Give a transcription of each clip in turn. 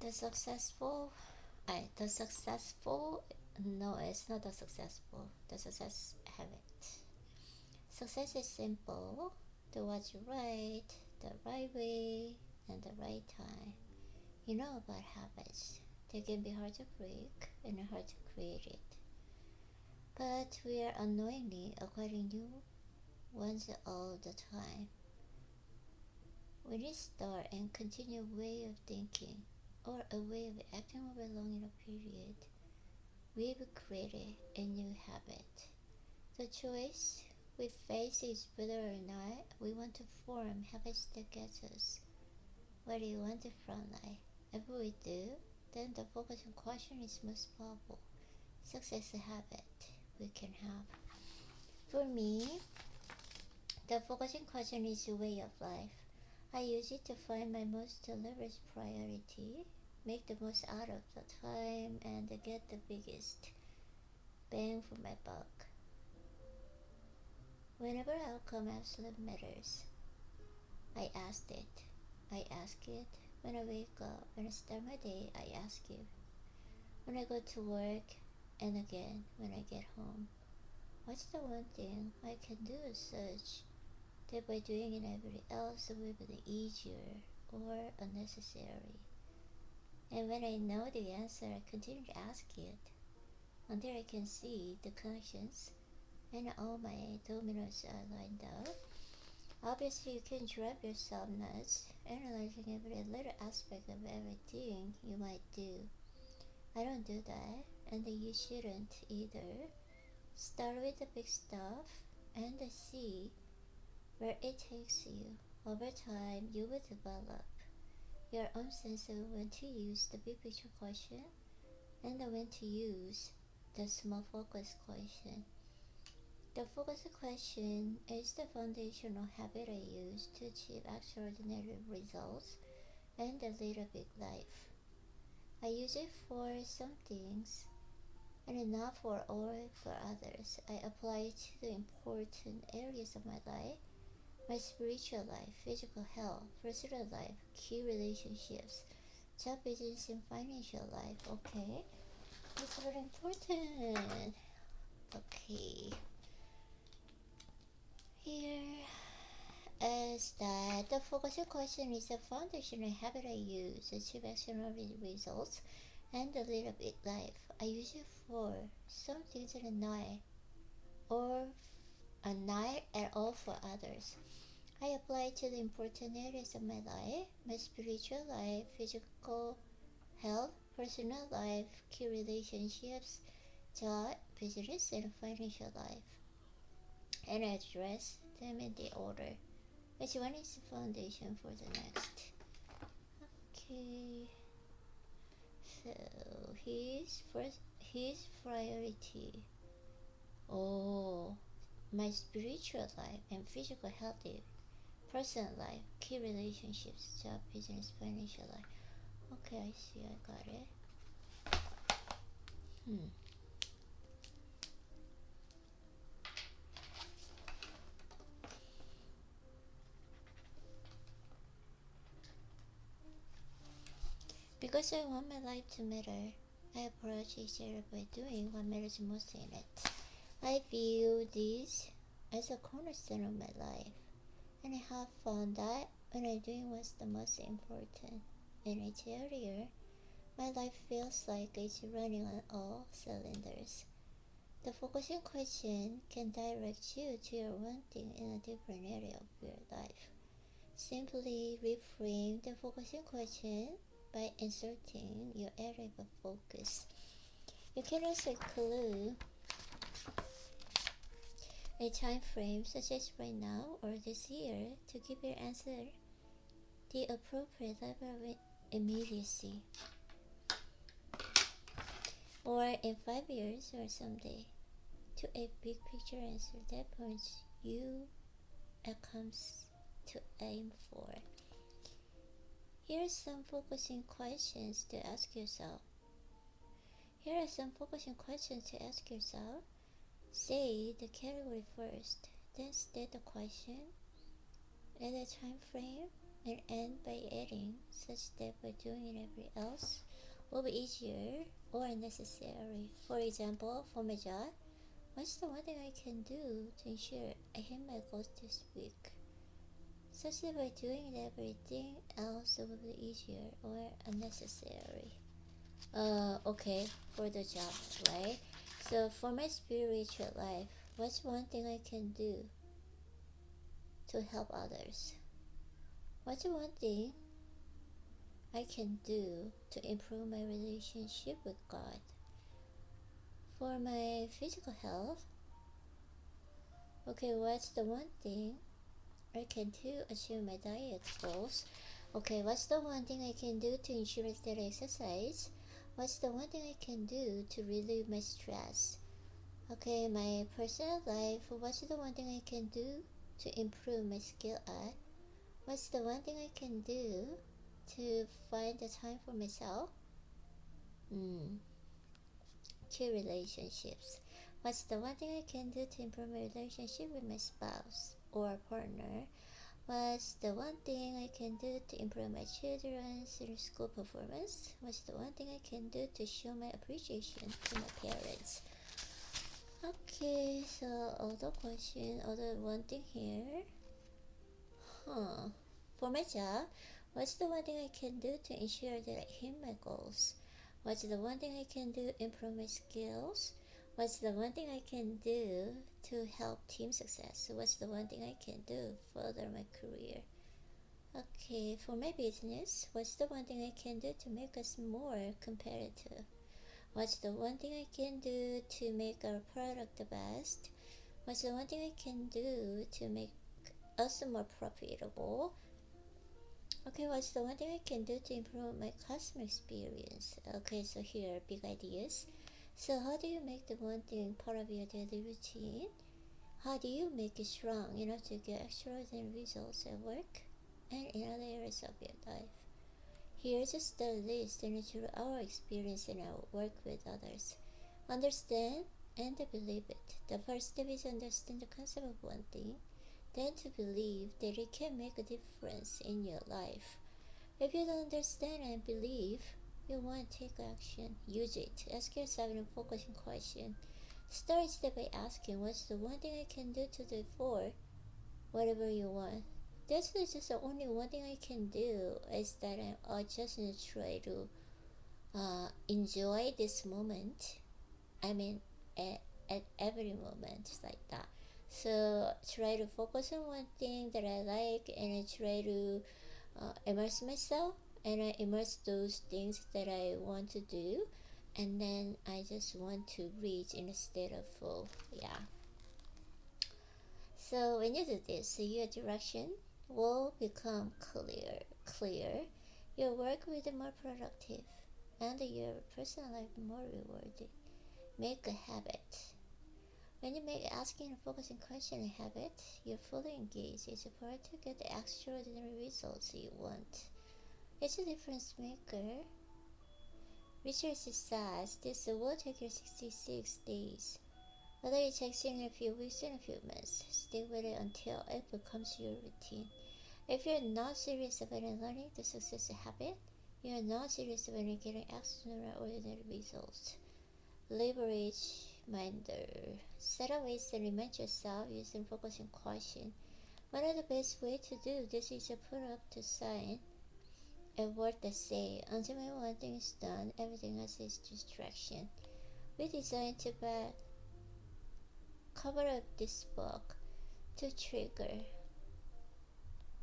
The successful, the successful, no, it's not the successful, the success habit. Success is simple. Do what's right, the right way, and the right time. You know about habits. They can be hard to break and hard to create it. But we are unknowingly acquiring new ones all the time. When you start and continue a way of thinking or a way of acting over a long period, we've created a new habit. The choice we face is whether or not we want to form habits that get us where we want it from life. If we do, then the focusing question is most powerful success habit we can have. For me, the focusing question is a way of life. I use it to find my most leveraged priority, make the most out of the time, and get the biggest bang for my buck. Whenever outcome absolute matters, I ask it. I ask it when I wake up, when I start my day, I ask it. When I go to work, and again when I get home. What's the one thing I can do such that by doing it everything else will be easier or unnecessary? And when I know the answer, I continue to ask it until I can see the connections and all my dominoes are lined up. Obviously, you can drive yourself nuts analyzing every little aspect of everything you might do. I don't do that, and you shouldn't either. Start with the big stuff and see where it takes you. Over time, you will develop your own sense of when to use the big picture question and when to use the small focus question. The focus question is the foundational habit I use to achieve extraordinary results and lead a big life. I use it for some things and not for all for others. I apply it to the important areas of my life, my spiritual life, physical health, personal life, key relationships, job, business, and financial life. Okay, it's very important. Okay, here is that the focusing question is the foundational habit I use to achieve extraordinary results and lead a big life. I use it for some things at night or a night at all for others. I apply it to the important areas of my life, my spiritual life, physical health, personal life, key relationships, job, business, and financial life. And I address them in the order. Each one is the foundation for the next. Okay. So his priority. Oh, my spiritual life and physical health, personal life, key relationships, job, business, financial life. Okay, I see, I got it. Because I want my life to matter, I approach each area by doing what matters most in it. I view this as a cornerstone of my life, and I have found that when I'm doing what's the most important in each area, my life feels like it's running on all cylinders. The focusing question can direct you to your one thing in a different area of your life. Simply reframe the focusing question by inserting your area of focus. You can also include a time frame such as right now or this year to give your answer the appropriate level of immediacy, or in 5 years or someday, to a big picture answer that points you outcomes to aim for. Here are some focusing questions to ask yourself. Say the category first, then state the question, add a time frame, and end by adding, such that by doing it every else will be easier or unnecessary. For example, for my job, what's the one thing I can do to ensure I hit my goals this week? Such that by doing it everything else will be easier or unnecessary. Okay, for the job, right? So for my spiritual life, what's one thing I can do to help others? What's one thing I can do to improve my relationship with God? For my physical health, okay, what's the one thing I can do to achieve my diet goals? Okay, what's the one thing I can do to ensure that I exercise? What's the one thing I can do to relieve my stress? Okay, my personal life, what's the one thing I can do to improve my skill at? What's the one thing I can do to find the time for myself? Key relationships. What's the one thing I can do to improve my relationship with my spouse or partner? What's the one thing I can do to improve my children's school performance? What's the one thing I can do to show my appreciation to my parents? Okay, so other question, other one thing here. For my job, what's the one thing I can do to ensure that I hit my goals? What's the one thing I can do to improve my skills? What's the one thing I can do to help team success? What's the one thing I can do to further my career? Okay, for my business, what's the one thing I can do to make us more competitive? What's the one thing I can do to make our product the best? What's the one thing I can do to make us more profitable? Okay, what's the one thing I can do to improve my customer experience? Okay, so here are big ideas. So how do you make the one thing part of your daily routine? How do you make it strong enough to get extraordinary results at work and in other areas of your life? Here's just the list and through our experience and our work with others. Understand and believe it. The first step is to understand the concept of one thing, then to believe that it can make a difference in your life. If you don't understand and believe, you want to take action. Use it. Ask yourself a focusing question. Start each day by asking, what's the one thing I can do to do for whatever you want? That's just the only one thing I can do is that I just try to enjoy this moment. I mean, at every moment like that. So try to focus on one thing that I like, and I try to immerse myself, and I immerse those things that I want to do, and then I just want to reach in a state of flow. Yeah. So when you do this, your direction will become clear. Your work will be more productive, and your personal life more rewarding. Make a habit. When you make asking and focusing question a habit, you're fully engaged. It's important to get the extraordinary results you want. It's a difference maker. Research says this will take you 66 days. Whether it takes you in a few weeks or a few months, stick with it until it becomes your routine. If you're not serious about learning the success habit, you're not serious about getting extraordinary results. Leverage Minder. Set up ways to remind yourself using focusing question. One of the best way to do this is to put up the sign a word that say, until my one thing is done, everything else is distraction. We designed to cover up this book to trigger.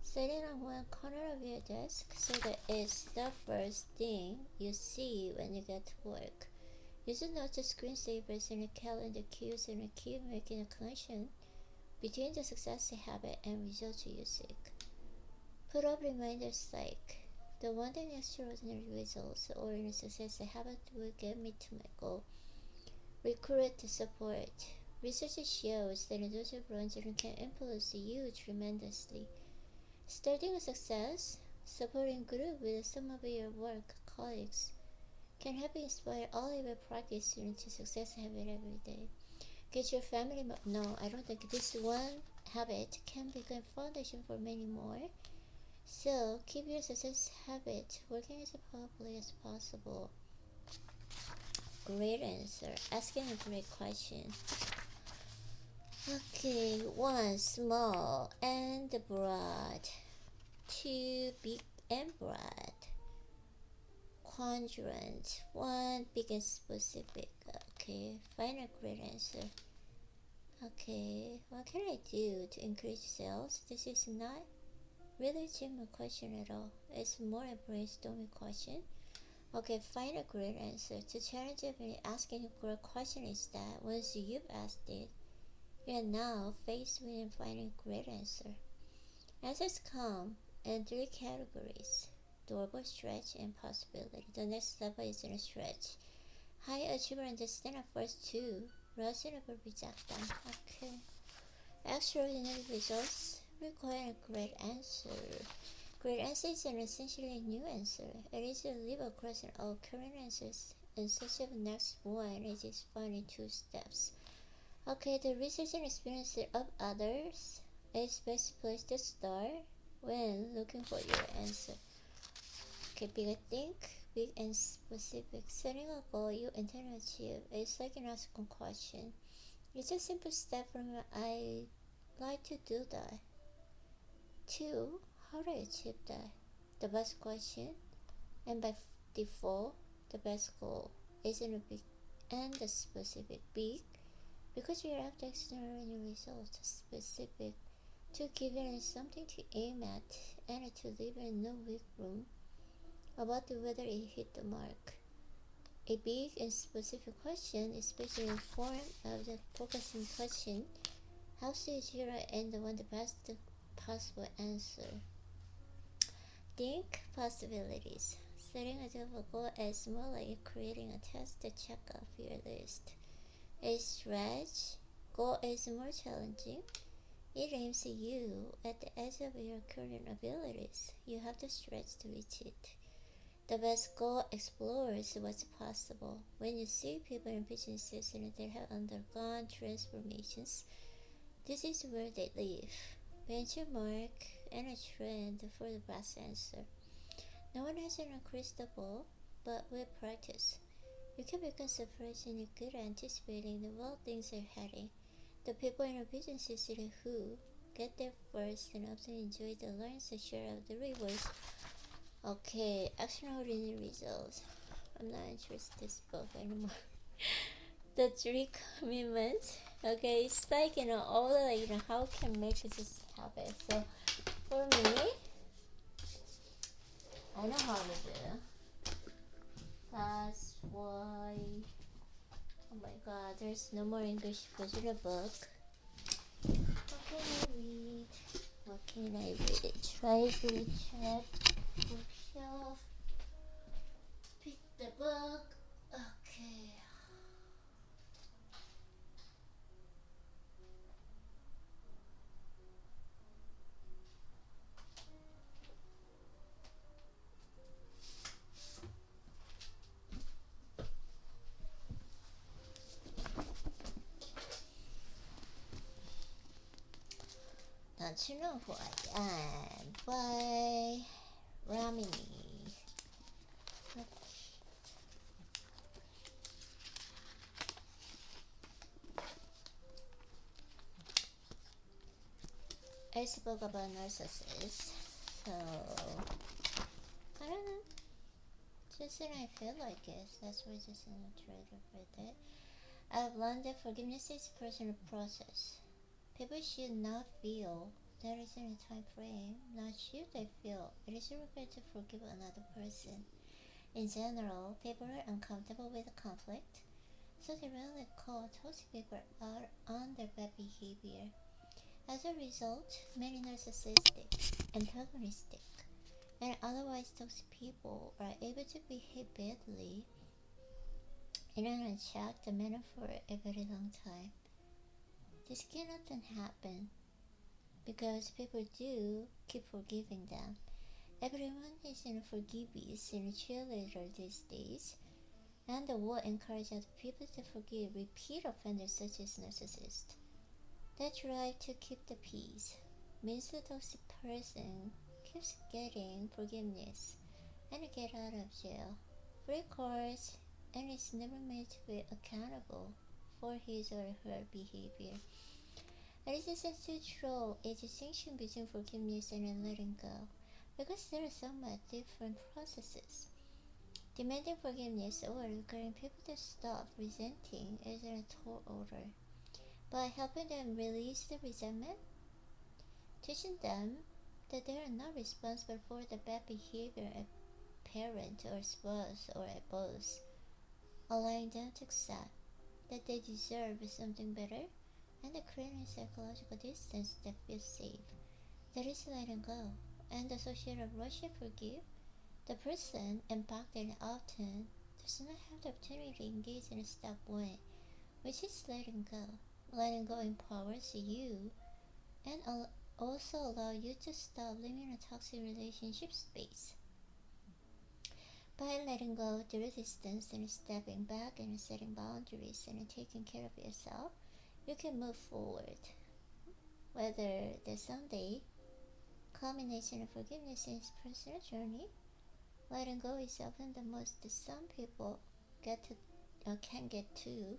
Set it on one corner of your desk so that it's the first thing you see when you get to work. Use notes as screensavers and a calendar cues and keep making a connection between the success habit and results you seek. Put up reminders like, the one thing extraordinary results or in a success habit will get me to my goal. Recruit support. Research shows that those who can influence you tremendously. Starting a success, supporting group with some of your work colleagues can help you inspire all of your practice students to success habit every day. Get your family. No, I don't think this one habit can become foundation for many more. So keep your success habit working as powerfully as possible. Great answer. Asking a great question. Okay, 1 small and broad, 2 big and broad. Quadrant, 1 big and specific. Okay, find a great answer. Okay, what can I do to increase sales? This is not really a general question at all. It's more a brainstorming question. Okay, find a great answer. The challenge of asking a great question is that once you've asked it, you are now faced with finding a great answer. Answers come in 3 categories: doable, stretch, and possibility. The next level is in a stretch. High achiever understand the first 2. Reasonable reject them. Okay. Extraordinary results require a great answer. Great answer is an essentially new answer. It is a leap across all current answers, and such a next one is found in 2 steps. Okay, the research and experience of others is best place to start when looking for your answer. Okay, big think, big and specific. Setting a goal you intend to achieve is like an asking question. It's a simple step from I like to do that. 2. How do I achieve that? The best question, and by default, the best goal isn't a big and a specific. Big because you're after extraordinary results. Specific to give it something to aim at and to leave in no weak room about whether it hit the mark. A big and specific question, especially in form of the focusing question, helps you zero in the best possible answer. Think possibilities. Setting a double goal is more like creating a test to check off your list. A stretch goal is more challenging. It aims you at the edge of your current abilities. You have to stretch to reach it. The best goal explores what's possible. When you see people in businesses that have undergone transformations, this is where they live. Benchmark and a trend for the best answer. No one has a crystal ball, but with practice, you can become surprisingly good at anticipating the way things are heading. The people in a businesses who get there first and often enjoy the lion's share of the rewards. Okay, extraordinary results. I'm not interested in this book anymore. The 3 commitments. Okay, it's like all the how can make this happen. So for me, I know how to do. That's why. Oh my God, there's no more English version of the book. What can I read? What can I read? Try to check bookshelf. Pick the book. Okay. Don't you know who I am? By Ramini. I spoke about narcissists, so I don't know. Just when I feel like it, that's why just in a trailer right there. I've learned that forgiveness is a personal process. People should not feel there isn't a time frame, not should they feel it is required to forgive another person. In general, people are uncomfortable with conflict, so they rarely call toxic people out on their bad behavior. As a result, many narcissistic, antagonistic, and otherwise toxic people are able to behave badly in an unchecked manner for a very long time. This can often happen because people do keep forgiving them. Everyone is in a forgiveness and a cheerleader these days, and the world encourages people to forgive repeat offenders such as narcissists. That drive to keep the peace means the toxic person keeps getting forgiveness and get out of jail, free cards, and is never made to be accountable for his or her behavior. It is essential a distinction between forgiveness and letting go, because they are somewhat different processes. Demanding forgiveness or requiring people to stop resenting is a tall order. By helping them release the resentment, teaching them that they are not responsible for the bad behavior a parent or spouse or a boss, allowing them to accept that they deserve something better, and creating psychological distance that feels safe. That is letting go, and the associated rush to forgive. The person impacted often does not have the opportunity to engage in step one, which is letting go. Letting go empowers you and also allow you to stop living in a toxic relationship space. By letting go through distance and stepping back and setting boundaries and taking care of yourself, you can move forward. Whether the someday culmination of forgiveness in his personal journey, letting go is often the most that some people get to can get to,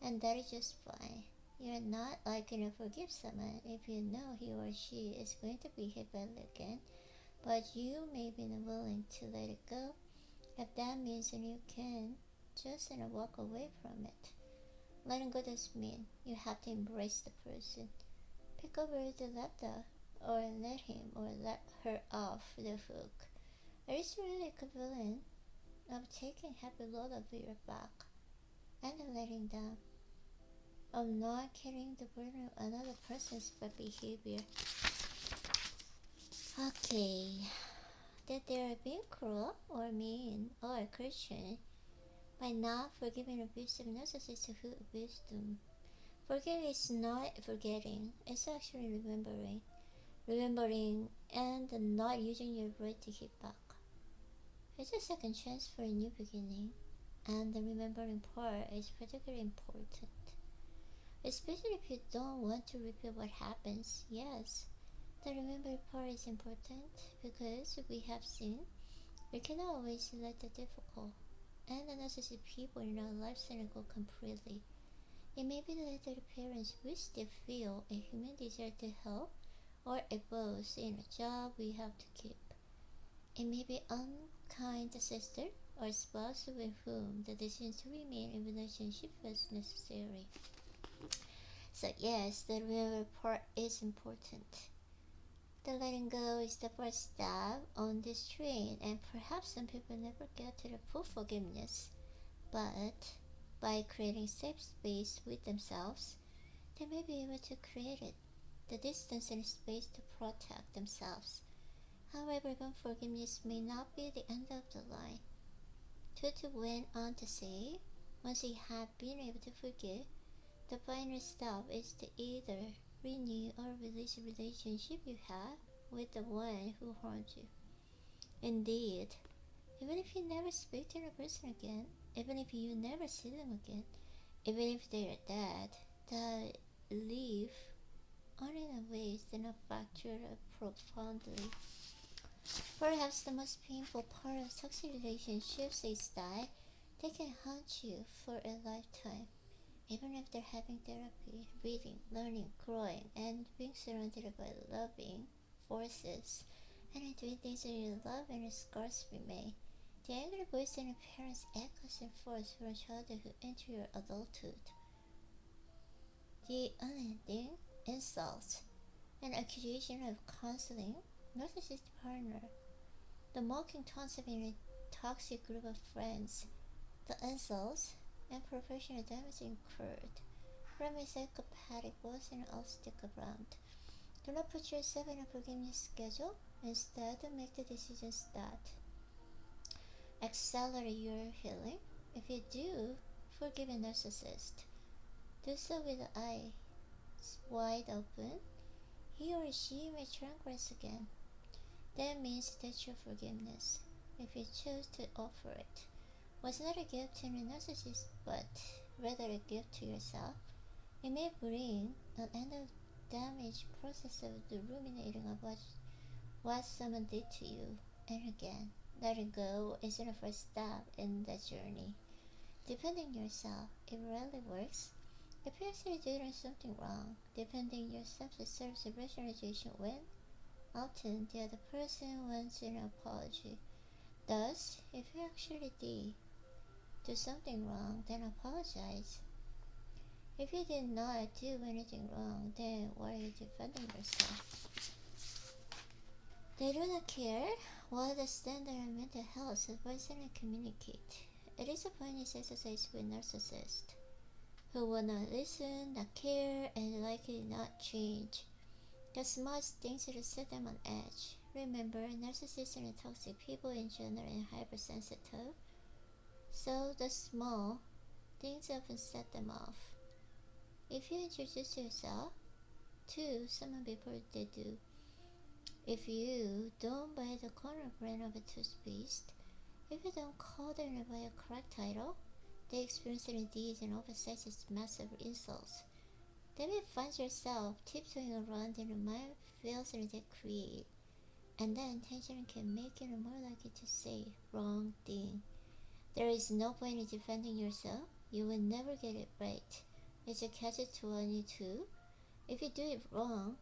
and that is just fine. You're not likely to forgive someone if you know he or she is going to behave badly again, but you may be willing to let it go if that means that you can just walk away from it. Letting go does mean you have to embrace the person. Pick up where you left off, or let him or let her off the hook. It is really equivalent of taking heavy load off your back and letting down, of not carrying the burden of another person's bad behavior. Okay, that they are being cruel or mean or Christian by not forgiving abusive narcissists who abused them. Forgiving is not forgetting, it's actually remembering. Remembering and not using your right to hit back. It's a second chance for a new beginning, and the remembering part is particularly important. Especially if you don't want to repeat what happens. Yes, the remembering part is important because we have seen we cannot always let the difficult and the necessary people in our lives go completely. It may be that the parents wish they feel a human desire to help, or a boss in a job we have to keep. It may be unkind sister or spouse with whom the decision to remain in relationship was necessary. So yes, the remember part is important. The letting go is the first step on this train, and perhaps some people never get to the full forgiveness, but by creating safe space with themselves, they may be able to create it, the distance and space to protect themselves. However, forgiveness may not be the end of the line. Tutu went on to say, once you have been able to forgive, the final step is to either renew or release a relationship you have with the one who harmed you. Indeed, even if you never speak to the person again, even if you never see them again, even if they are dead, they live on in ways that affect you profoundly. Perhaps the most painful part of toxic relationships is that they can haunt you for a lifetime. Even if they're having therapy, reading, learning, growing, and being surrounded by loving forces, and doing things that you love and scars remain. The angry voice in your parents echoes and force from childhood into your adulthood. The unending insults and accusation of counseling, narcissistic partner, the mocking taunts of a toxic group of friends, the insults and professional damage incurred from a psychopathic boss and all stick around. Do not put yourself in a forgiveness schedule. Instead, make the decisions that accelerate your healing. If you do forgive a narcissist, do so with eyes wide open. He or she may transgress again. That means that your forgiveness, if you choose to offer it, was not a gift to the narcissist, but rather a gift to yourself. It may bring an end of damage process of the ruminating about what someone did to you, and again, letting go isn't a first step in the journey. Defending yourself, it rarely works. If you're actually doing something wrong, defending yourself serves a rationalization when often the other person wants an apology. Thus, if you actually did do something wrong, then apologize. If you did not do anything wrong, then why are you defending yourself? They do not care what the standard of mental health advise and communicate. It is a pointless exercise with narcissists who will not listen, not care, and likely not change. The smallest things will set them on edge. Remember, narcissists and toxic people in general are hypersensitive, so the small things often set them off. If you introduce yourself to someone before they do, if you don't buy the corner brand of a toothpaste, if you don't call them by a correct title, they experience any deeds and oversized massive insults. Then you find yourself tiptoeing around in the minefields they create, and that intention can make you more likely to say wrong thing. There is no point in defending yourself. You will never get it right. It's a catch-22. If you do it wrong,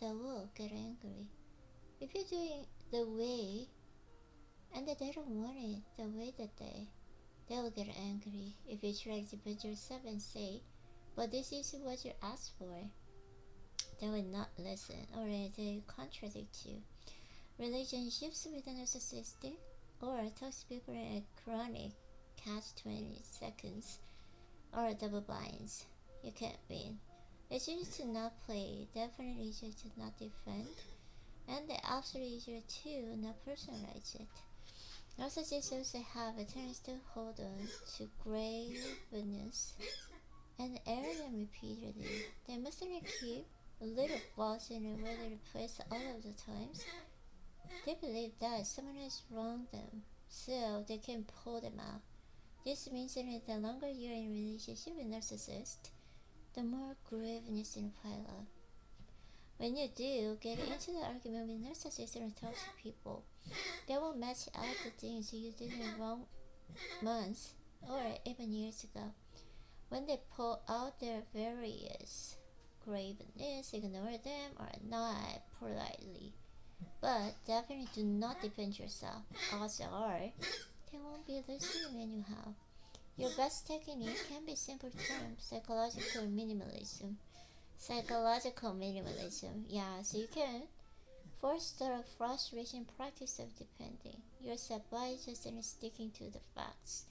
they will get angry. If you do it the way and that they don't want it the way that they will get angry. If you try to defend yourself and say, but this is what you asked for, they will not listen or they contradict you. Relationships with a narcissistic or toxic people are a chronic catch-20 seconds or double binds. You can't win. It's easier to not play, definitely easier to not defend, and the absolutely easier to not personalize it. Narcissists also have a tendency to hold on to graveness and air them repeatedly. They mustn't keep a little balls in a regular place all of the times. They believe that someone has wronged them, so they can pull them out. This means that the longer you're in a relationship with narcissists, the more graveness in pile up. When you do get into the argument with narcissists and toxic people, they will match out the things you did in wrong months or even years ago. When they pull out their various graveness, ignore them or nod politely. But definitely do not defend yourself. Odds are they won't be listening anyhow. Your best technique can be simple terms, psychological minimalism. Yeah, so you can foster a frustration practice of defending yourself by just sticking to the facts.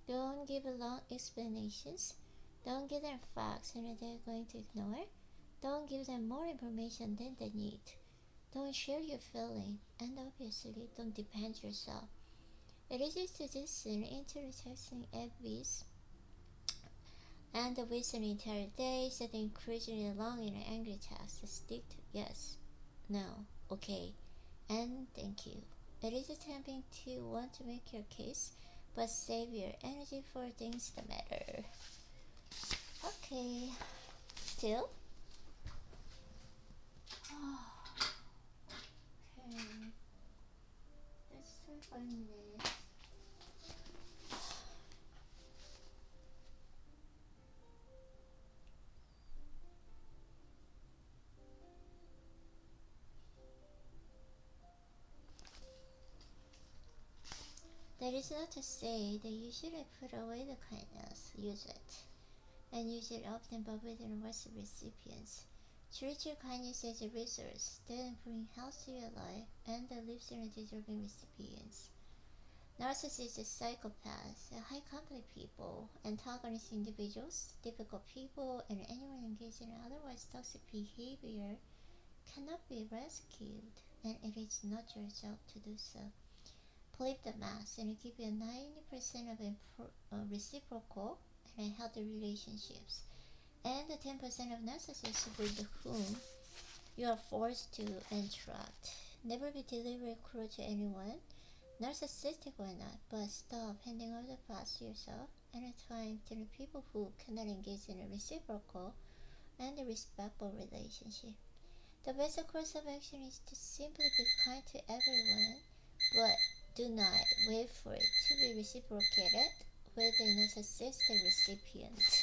Don't give long explanations. Don't give them facts and they're going to ignore. Don't give them more information than they need. Don't share your feeling, and obviously don't defend yourself. It is easy to listen into the texting advice and waste an entire day sitting cruising along in an angry text. Stick to yes, no, okay, and thank you. It is tempting to want to make your case, but save your energy for things that matter. Okay, still? Okay, let's try 5 minutes. That is not to say that you shouldn't put away the kindness. Use it. And use it often but with the worst recipients. Treat your kindness as a resource that bring health to your life and that leaves in deserving recipients. Narcissists, psychopaths, high conflict people, antagonist individuals, difficult people, and anyone engaged in otherwise toxic behavior cannot be rescued, and it is not your job to do so. Flip the mask and give you 90% of reciprocal and healthy relationships, and the 10% of narcissists with whom you are forced to entrapped. Never be deliberately cruel to anyone, narcissistic or not, but stop handing over the past to yourself and at time to the people who cannot engage in a reciprocal and a respectful relationship. The best course of action is to simply be kind to everyone, but do not wait for it to be reciprocated with an narcissistic recipient.